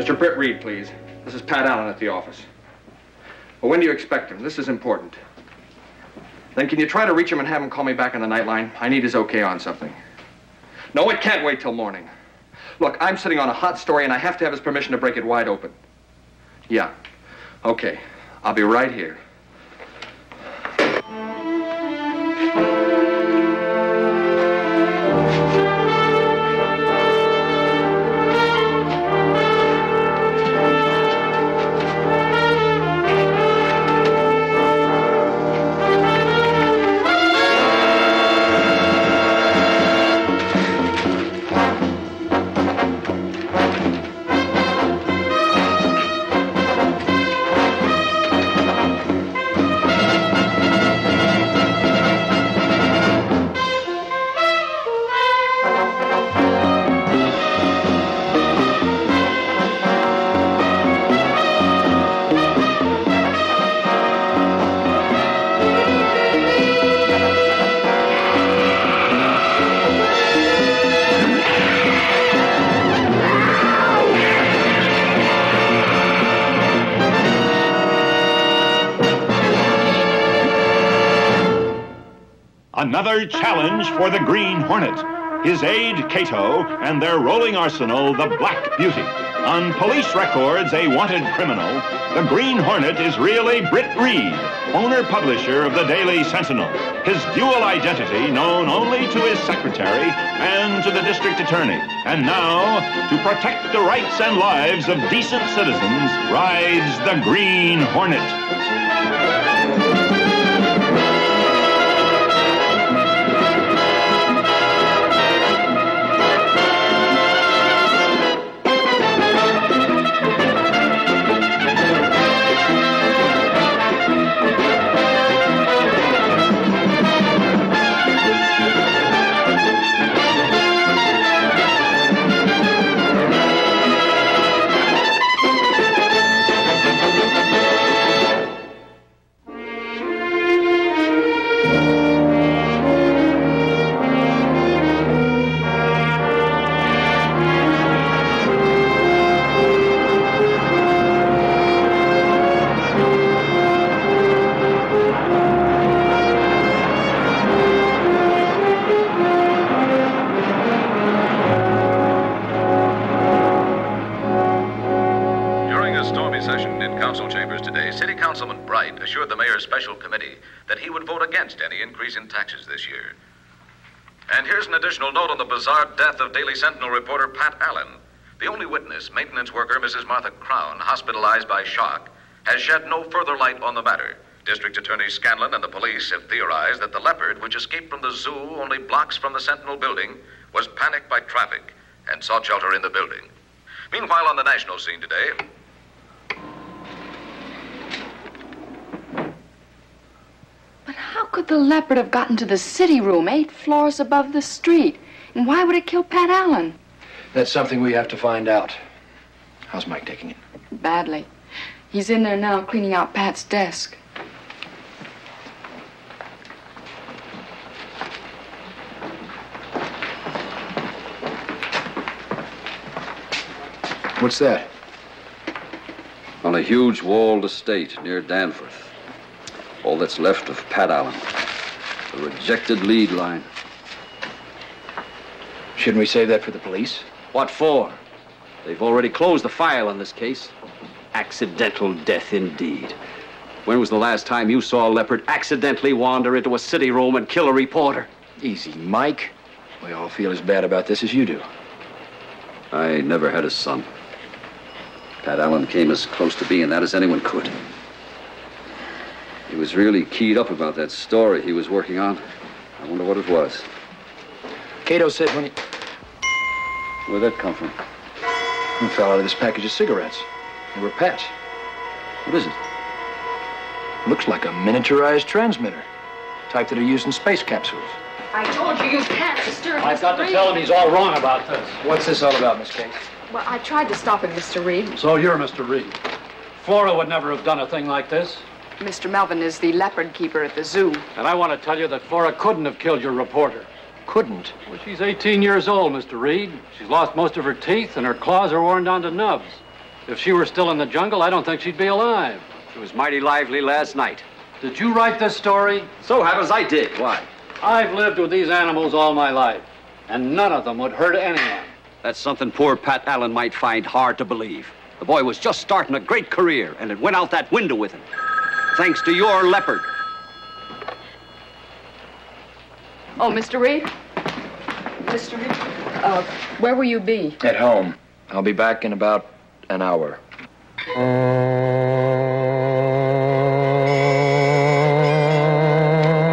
Mr. Britt Reed, please. This is Pat Allen at the office. Well, when do you expect him? This is important. Then can you try to reach him and have him call me back on the nightline? I need his okay on something. No, it can't wait till morning. Look, I'm sitting on a hot story and I have to have his permission to break it wide open. Yeah. Okay. I'll be right here. Another challenge for the Green Hornet, his aide, Cato, and their rolling arsenal, the Black Beauty. On police records, a wanted criminal, the Green Hornet is really Britt Reed, owner-publisher of the Daily Sentinel. His dual identity known only to his secretary and to the district attorney. And now, to protect the rights and lives of decent citizens, rides the Green Hornet. Assured the mayor's special committee that he would vote against any increase in taxes this year. And here's an additional note on the bizarre death of Daily Sentinel reporter Pat Allen. The only witness, maintenance worker Mrs. Martha Crown, hospitalized by shock, has shed no further light on the matter. District Attorney Scanlon and the police have theorized that the leopard, which escaped from the zoo only blocks from the Sentinel building, was panicked by traffic and sought shelter in the building. Meanwhile, on the national scene today... But how could the leopard have gotten to the city room 8 floors above the street? And why would it kill Pat Allen? That's something we have to find out. How's Mike taking it? Badly. He's in there now cleaning out Pat's desk. What's that? On a huge walled estate near Danforth. All that's left of Pat Allen. The rejected lead line. Shouldn't we save that for the police? What for? They've already closed the file on this case. Accidental death indeed. When was the last time you saw a leopard accidentally wander into a city room and kill a reporter? Easy, Mike. We all feel as bad about this as you do. I never had a son. Pat Allen came as close to being that as anyone could. He was really keyed up about that story he was working on. I wonder what it was. Cato said when he... Where'd that come from? It fell out of this package of cigarettes. They were Pat's. What is it? Looks like a miniaturized transmitter. Type that are used in space capsules. I told you can't disturb I've got to tell him he's all wrong about this. What's this all about, Miss Case? Well, I tried to stop him, Mr. Reed. So you're Mr. Reed. Flora would never have done a thing like this. Mr. Melvin is the leopard keeper at the zoo. And I want to tell you that Flora couldn't have killed your reporter. Couldn't? Well, she's 18 years old, Mr. Reed. She's lost most of her teeth, and her claws are worn down to nubs. If she were still in the jungle, I don't think she'd be alive. She was mighty lively last night. Did you write this story? So happens I did. Why? I've lived with these animals all my life, and none of them would hurt anyone. That's something poor Pat Allen might find hard to believe. The boy was just starting a great career, and it went out that window with him. Thanks to your leopard. Oh, Mr. Reed? Mr. Reed? Where will you be? At home. I'll be back in about an hour. Well,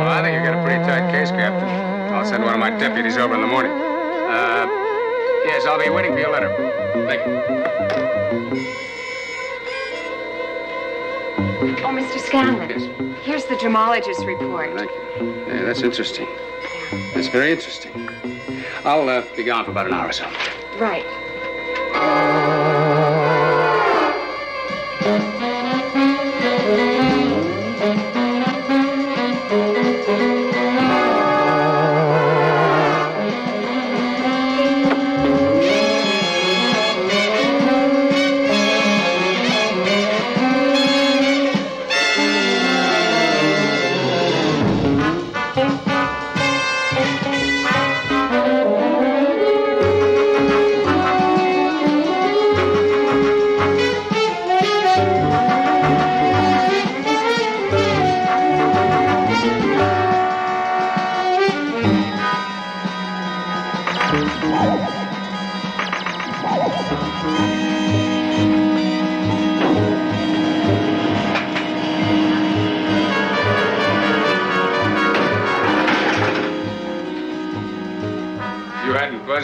I think you got a pretty tight case, Captain. I'll send one of my deputies over in the morning. Yes, I'll be waiting for your letter. Thank you. Oh, Mr. Scanlon. Yes. Here's the gemologist's report. Thank you. Yeah, that's interesting. That's very interesting. I'll be gone for about an hour or so. Right.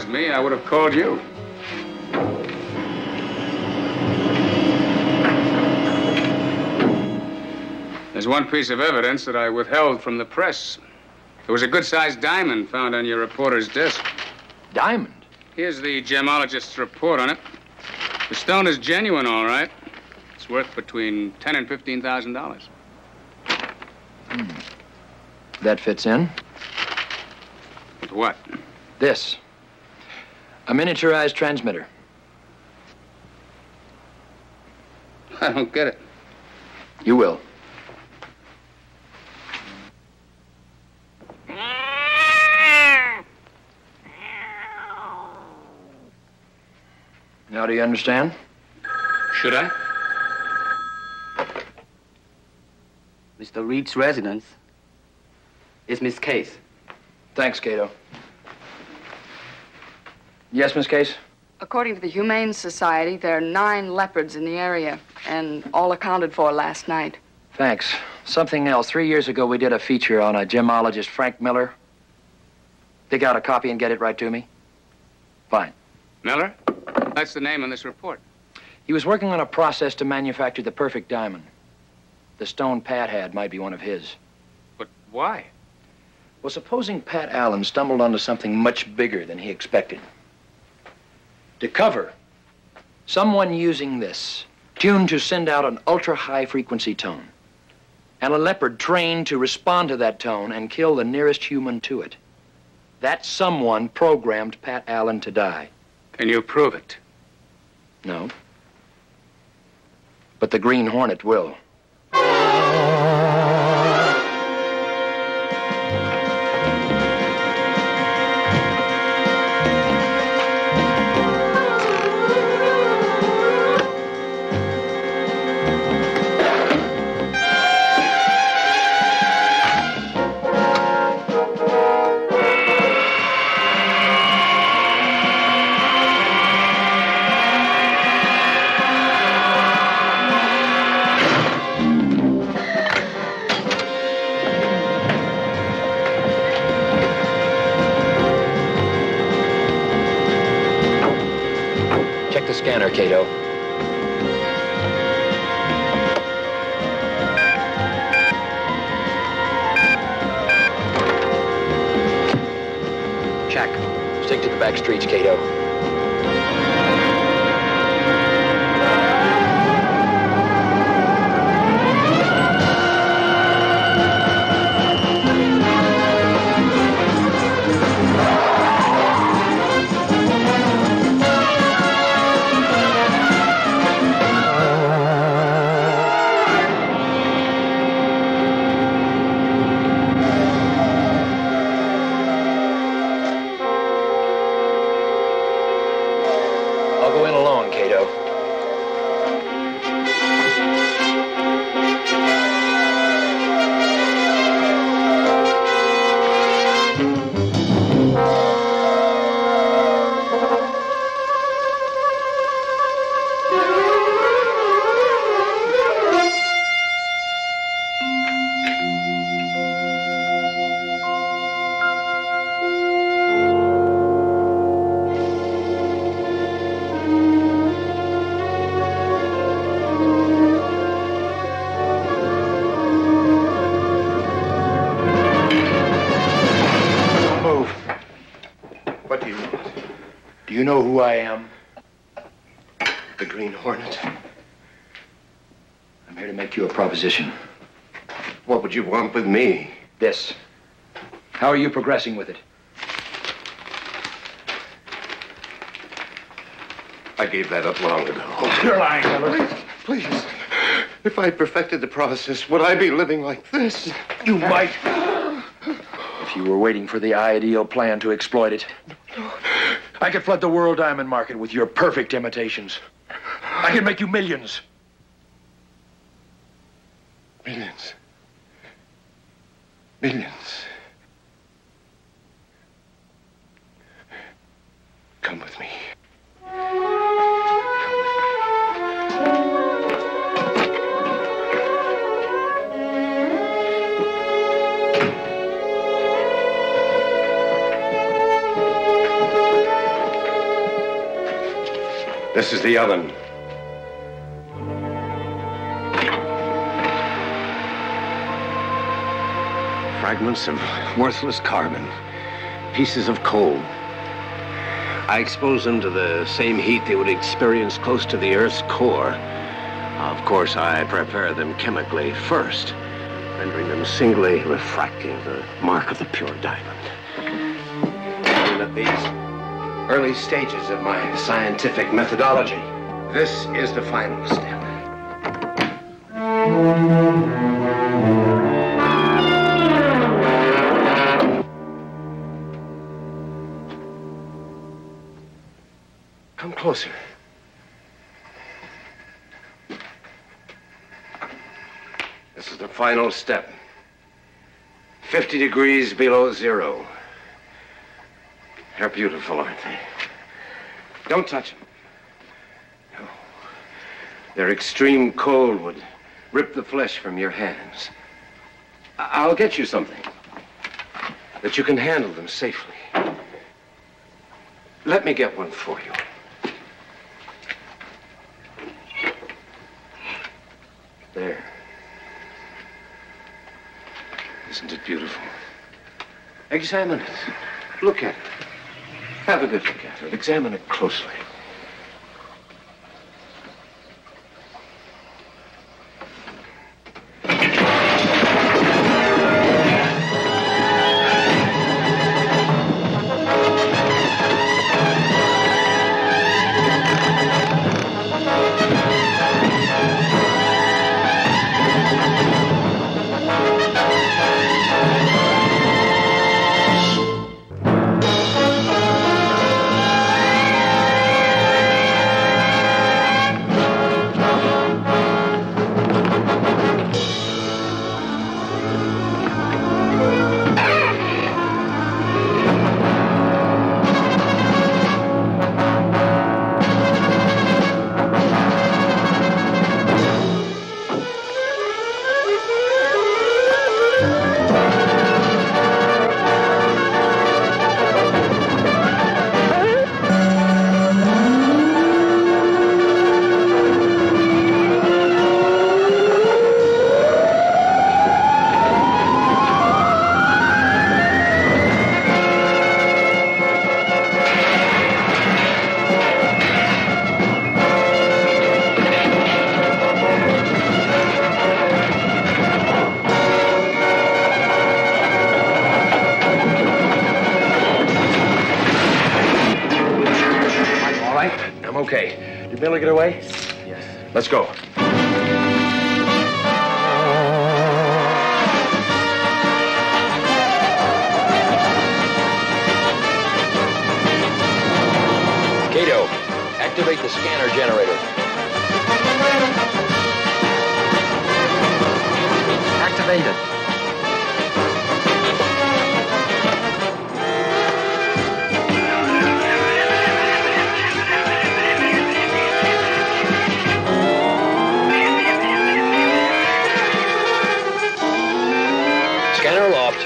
Me, I would have called you. There's one piece of evidence that I withheld from the press. There was a good-sized diamond found on your reporter's desk. Diamond? Here's the gemologist's report on it. The stone is genuine, all right. It's worth between $10,000 and $15,000. That fits in. With what? This. A miniaturized transmitter. I don't get it. You will. Now do you understand? Should I? Mr. Reed's residence is Miss Case. Thanks, Cato. Yes, Miss Case? According to the Humane Society, there are 9 leopards in the area, and all accounted for last night. Thanks. Something else. 3 years ago, we did a feature on a gemologist, Frank Miller. Dig out a copy and get it right to me? Fine. Miller? That's the name on this report. He was working on a process to manufacture the perfect diamond. The stone Pat had might be one of his. But why? Well, supposing Pat Allen stumbled onto something much bigger than he expected. To cover, someone using this, tuned to send out an ultra-high frequency tone, and a leopard trained to respond to that tone and kill the nearest human to it. That someone programmed Pat Allen to die. Can you prove it? No. But the Green Hornet will. Scanner, Cato. Check. Stick to the back streets, Cato. I'll go in alone, Cato. Do you know who I am? The Green Hornet. I'm here to make you a proposition. What would you want with me? This. How are you progressing with it? I gave that up long ago. You're lying, Miller. Please. If I perfected the process, would I be living like this? You might. If you were waiting for the ideal plan to exploit it. I could flood the world diamond market with your perfect imitations. I could make you millions. Millions. Millions. Come with me. This is the oven. Fragments of worthless carbon. Pieces of coal. I expose them to the same heat they would experience close to the Earth's core. Of course, I prepare them chemically first, rendering them singly refracting the mark of the pure diamond. And at these early stages of my scientific methodology, this is the final step. Come closer. This is the final step. 50 degrees below zero. They're beautiful, aren't they? Don't touch them. No. Their extreme cold would rip the flesh from your hands. I'll get you something that you can handle them safely. Let me get one for you. There. Isn't it beautiful? Examine it. Look at it. Have a good look at it. Examine it closely. Okay. Did Miller get away? Yes. Let's go. Cato, Activate the scanner generator. Activated. Scanner aloft.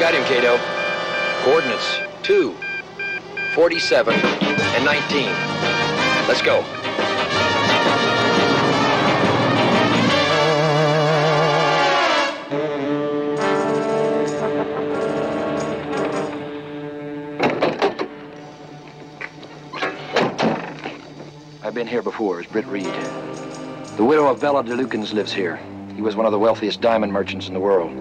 Got him, Cato. Coordinates 2, 47, and 19. Let's go. I've been here before as Britt Reed. The widow of Bella DeLukens lives here. He was one of the wealthiest diamond merchants in the world.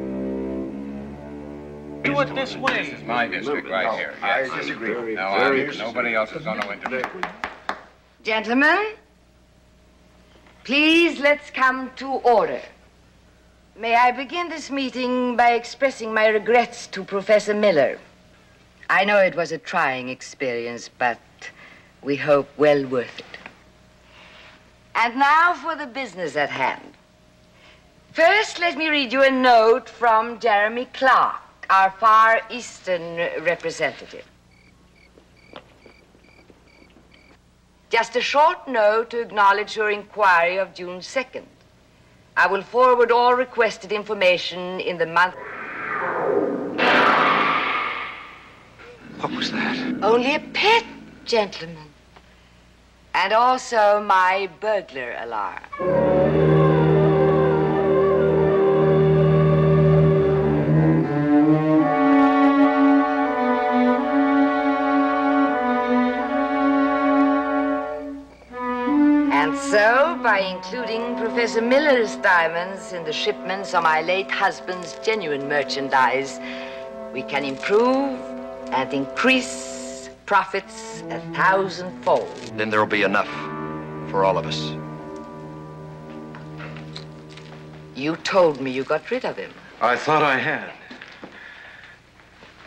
Do it this way. This is my district right here. Yes. I disagree. Nobody else is going to interfere. Gentlemen, please let's come to order. May I begin this meeting by expressing my regrets to Professor Miller. I know it was a trying experience, but we hope well worth it. And now for the business at hand. First, let me read you a note from Jeremy Clark, our Far Eastern representative. Just a short note to acknowledge your inquiry of June 2nd. I will forward all requested information in the month. What was that? Only a pet, gentlemen. And also my burglar alarm. And so, by including Professor Miller's diamonds in the shipments of my late husband's genuine merchandise, we can improve and increase profits 1,000-fold. Then there'll be enough for all of us. You told me you got rid of him. I thought I had.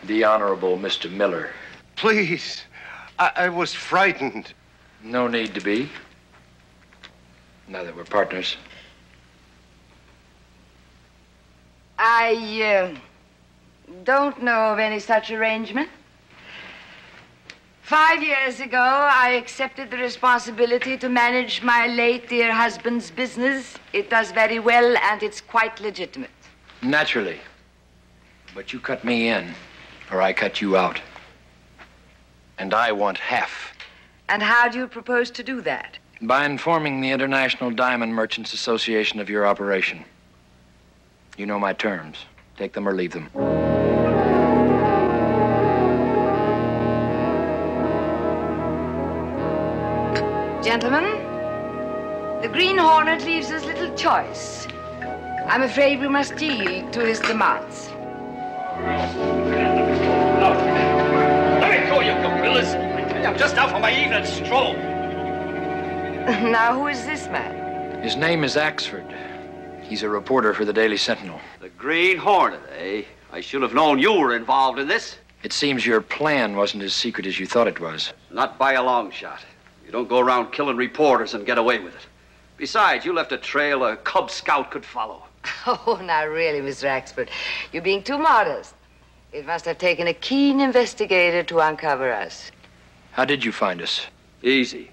The Honorable Mr. Miller. Please. I was frightened. No need to be. Now that we're partners. I don't know of any such arrangement. 5 years ago, I accepted the responsibility to manage my late dear husband's business. It does very well, and it's quite legitimate. Naturally. But you cut me in, or I cut you out. And I want half. And how do you propose to do that? By informing the International Diamond Merchants Association of your operation. You know my terms. Take them or leave them. Gentlemen, the Green Hornet leaves us little choice. I'm afraid we must yield to his demands. Let me go, you gorillas. I'm just out for my evening stroll. Now, who is this man? His name is Axford. He's a reporter for the Daily Sentinel. The Green Hornet, eh? I should have known you were involved in this. It seems your plan wasn't as secret as you thought it was. Not by a long shot. You don't go around killing reporters and get away with it. Besides, you left a trail a Cub Scout could follow. Oh, now really, Mr. Axford, you're being too modest. It must have taken a keen investigator to uncover us. How did you find us? Easy.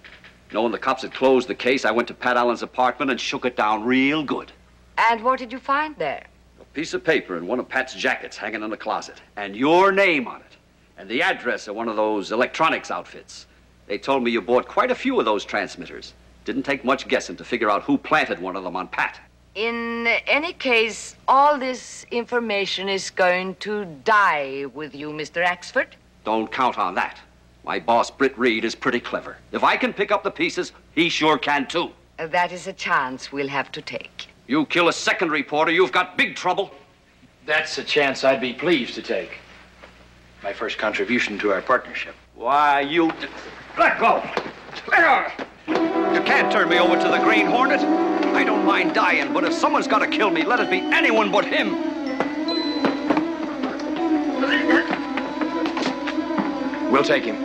Knowing the cops had closed the case, I went to Pat Allen's apartment and shook it down real good. And what did you find there? A piece of paper in one of Pat's jackets hanging in the closet. And your name on it. And the address of one of those electronics outfits. They told me you bought quite a few of those transmitters. Didn't take much guessing to figure out who planted one of them on Pat. In any case, all this information is going to die with you, Mr. Axford. Don't count on that. My boss, Britt Reed, is pretty clever. If I can pick up the pieces, he sure can, too. That is a chance we'll have to take. You kill a second reporter, you've got big trouble. That's a chance I'd be pleased to take. My first contribution to our partnership. Why, you... Let go! Let go! You can't turn me over to the Green Hornet. I don't mind dying, but if someone's got to kill me, let it be anyone but him. We'll take him.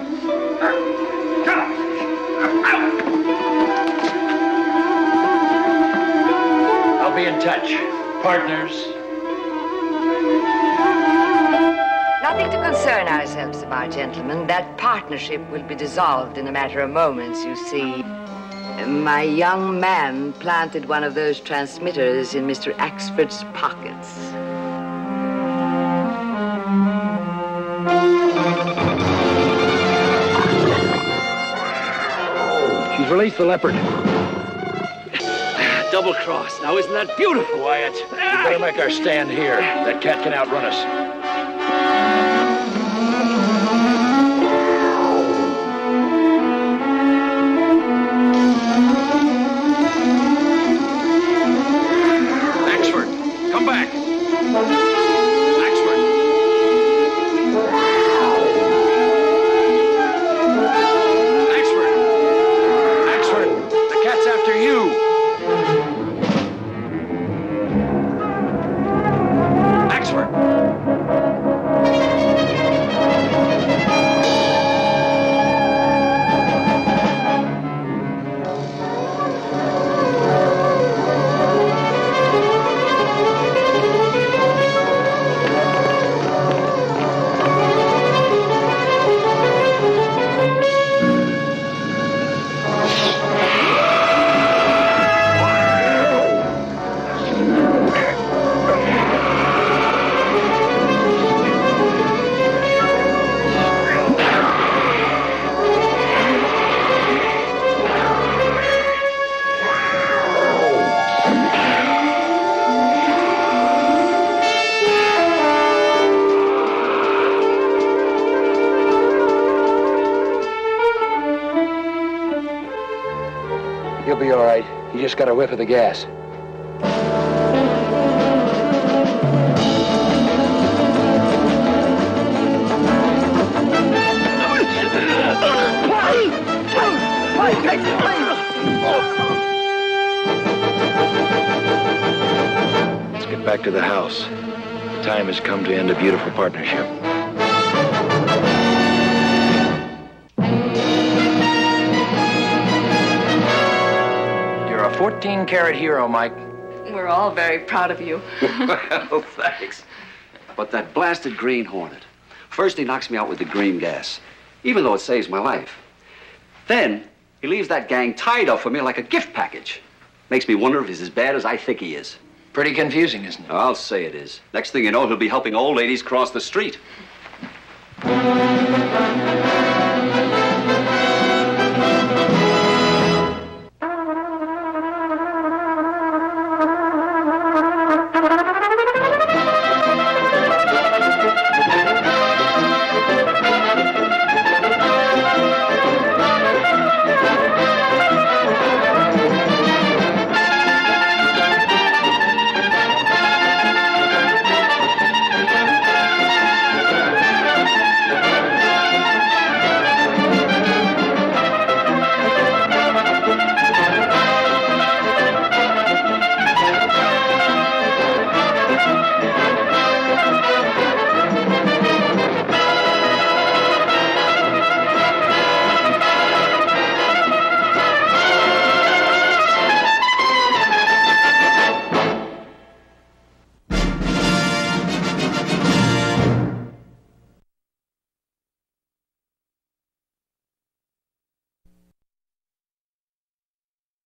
I'll be in touch. Partners. Nothing to concern ourselves about, gentlemen. That partnership will be dissolved in a matter of moments, you see. My young man planted one of those transmitters in Mr. Axford's pockets. She's released the leopard. Double cross. Now, isn't that beautiful, Wyatt? We better make our stand here. That cat can outrun us. Axford, come back. Axford. Axford. Axford, the cat's after you. Axford. He'll be all right. He just got a whiff of the gas. Let's get back to the house. The time has come to end a beautiful partnership. You're a 14-carat hero, Mike. We're all very proud of you. Well, thanks. But that blasted Green Hornet. First, he knocks me out with the green gas, even though it saves my life. Then, he leaves that gang tied up for me like a gift package. Makes me wonder if he's as bad as I think he is. Pretty confusing, isn't it? I'll say it is. Next thing you know, he'll be helping old ladies cross the street.